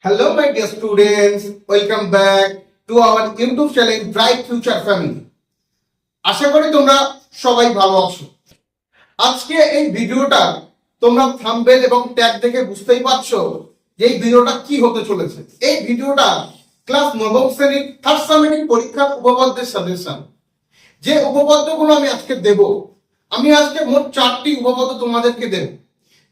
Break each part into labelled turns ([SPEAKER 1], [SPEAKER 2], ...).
[SPEAKER 1] Hello, my dear students. Welcome back to our YouTube channel Bright Future Family. আশা করি তোমরা সবাই ভালো আছো। আজকে এই ভিডিওটা তোমরা থাম্বনেল এবং ট্যাগ দেখে বুঝতেই পারছো যে এই ভিডিওটা কি হতে চলেছে। এই ভিডিওটা ক্লাস 9ম শ্রেণীর থার্ড সেমিস্টার পরীক্ষার উপপাদ্যের সাজেশন। যে উপপাদ্যগুলো আমি আজকে দেব, আমি আজকে মোট 4টি উপপাদ্য তোমাদেরকে দেব।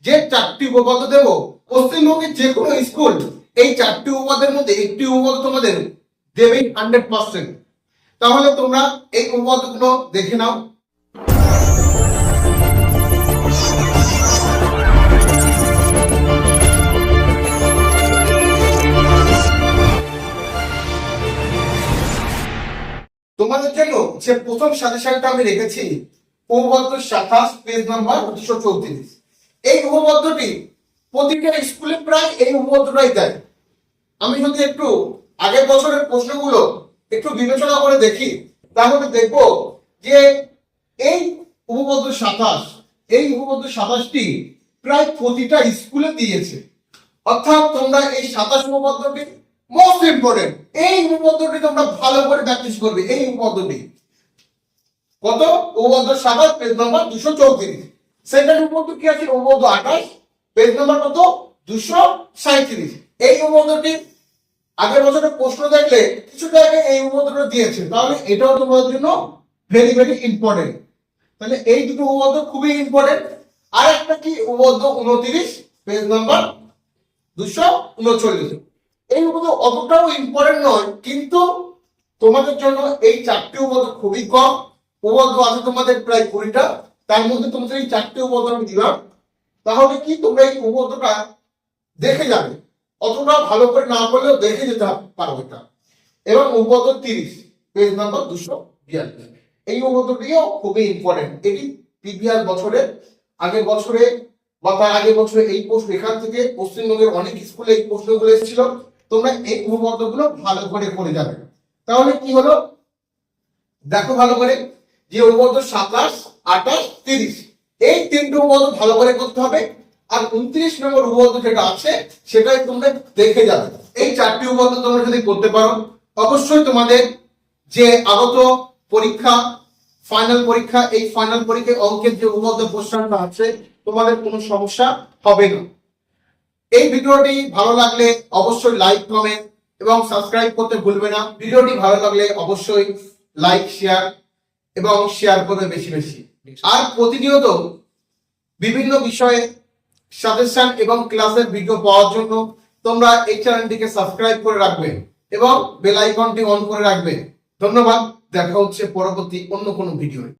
[SPEAKER 1] যে 4টি উপপাদ্য দেব, পশ্চিমবঙ্গের যে কোনো স্কুল এই 4টি উপপাদ্যের মধ্যে একটি উপপাদ্য তোমাদের দেবেই 100%। তাহলে তোমরা এই উপপাদ্যগুলো দেখে নাও। তোমাদের জন্য যে প্রথম সাজেশনটা আমি রেখেছি উপপাদ্য 27 পেজ নাম্বার 234। এই উপপাদ্যটি প্রতিটা স্কুলে প্রায় এই উপপাদ্যটাই দেয়। আমি যদি একটু আগের বছরের প্রশ্নগুলো একটু বিবেচনা করে দেখি, তাহলে দেখবো যে এই উপপাদ্য 27টি প্রায় প্রতিটা স্কুলে দিয়েছে। অর্থাৎ তোমরা এই 27 উপপাদ্যটি মোস্ট ইম্পর্টেন্ট। এই উপপাদ্যটি তোমরা ভালো করে প্র্যাকটিস করবে। এই উপপাদ্যটি কত? উপপাদ্য 27 পেজ নাম্বার 234। সেকেন্ড উপপাদ্য কি আছে? উপপাদ্য 28 পেজ নাম্বার কত? 237। এই উপপাদ্যটি আগের বছরের প্রশ্ন দেখলে কিছু জায়গায় এই উপপাদ্যটা দিয়েছে, তাহলে এটাও তোমাদের জন্য ভেরি ভেরি ইম্পর্টেন্ট। তাহলে এই দুটো উপপাদ্য খুবই ইম্পর্টেন্ট। আর একটা কি? উপপাদ্য 29 পেজ নাম্বার 239। এই উপপাদ্য অতটাও ইম্পর্টেন্ট নয়, কিন্তু তোমাদের জন্য এই 4টি উপপাদ্য খুবই কম। উপপাদ্য আছে তোমাদের প্রায় 20টা, তার মধ্যে তোমাদের এই 4টি উপপাদ্য আমি দিলাম। তাহলে কি তোমরা এই উপপাদ্যটা দেখে যাবে, অতটা ভালো করে না করলেও দেখে যেতে পারো এটা। এবং উপপাদ্য 30 পেজ নাম্বার 242, এই উপপাদ্যটিও খুবই ইম্পর্টেন্ট। এটি প্রিভিয়াস বছরে, আগের বছরে বা তার আগের বছরে এই প্রশ্ন এখান থেকে পশ্চিমবঙ্গের অনেক স্কুলে এই প্রশ্নগুলো এসেছিল। তোমরা এই উপপাদ্যগুলো ভালো করে করে যাবে। তাহলে কি হলো দেখো ভালো করে, যে উপপাদ্য 27, 28, 30 এই 3টে উপপাদ্য ভালো করে করতে হবে। আর 29 নম্বর উপপাদ্য যেটা আছে সেটাই তোমরা দেখে যাবে। এই 4টি উপপাদ্য তোমরা যদি করতে পারো, অবশ্যই তোমাদের যে আগত পরীক্ষা, ফাইনাল পরীক্ষা, এই ফাইনাল পরীক্ষায় অঙ্কের যে উপপাদ্য প্রশ্নটা আছে তোমাদের কোনো সমস্যা হবে না। এই ভিডিওটি ভালো লাগলে অবশ্যই লাইক, কমেন্ট এবং সাবস্ক্রাইব করতে ভুলবে না। ভিডিওটি ভালো লাগলে অবশ্যই লাইক, শেয়ার এবং শেয়ার করবে বেশি বেশি। আর প্রতিনিয়ত বিভিন্ন বিষয়ে সাজেশন এবং ক্লাসের ভিডিও পাওয়ার জন্য তোমরা এই চ্যানেলটিকে সাবস্ক্রাইব করে রাখবে এবং বেল আইকনটি অন করে রাখবে। ধন্যবাদ। দেখা হচ্ছে পরবর্তী অন্য কোনো ভিডিওতে।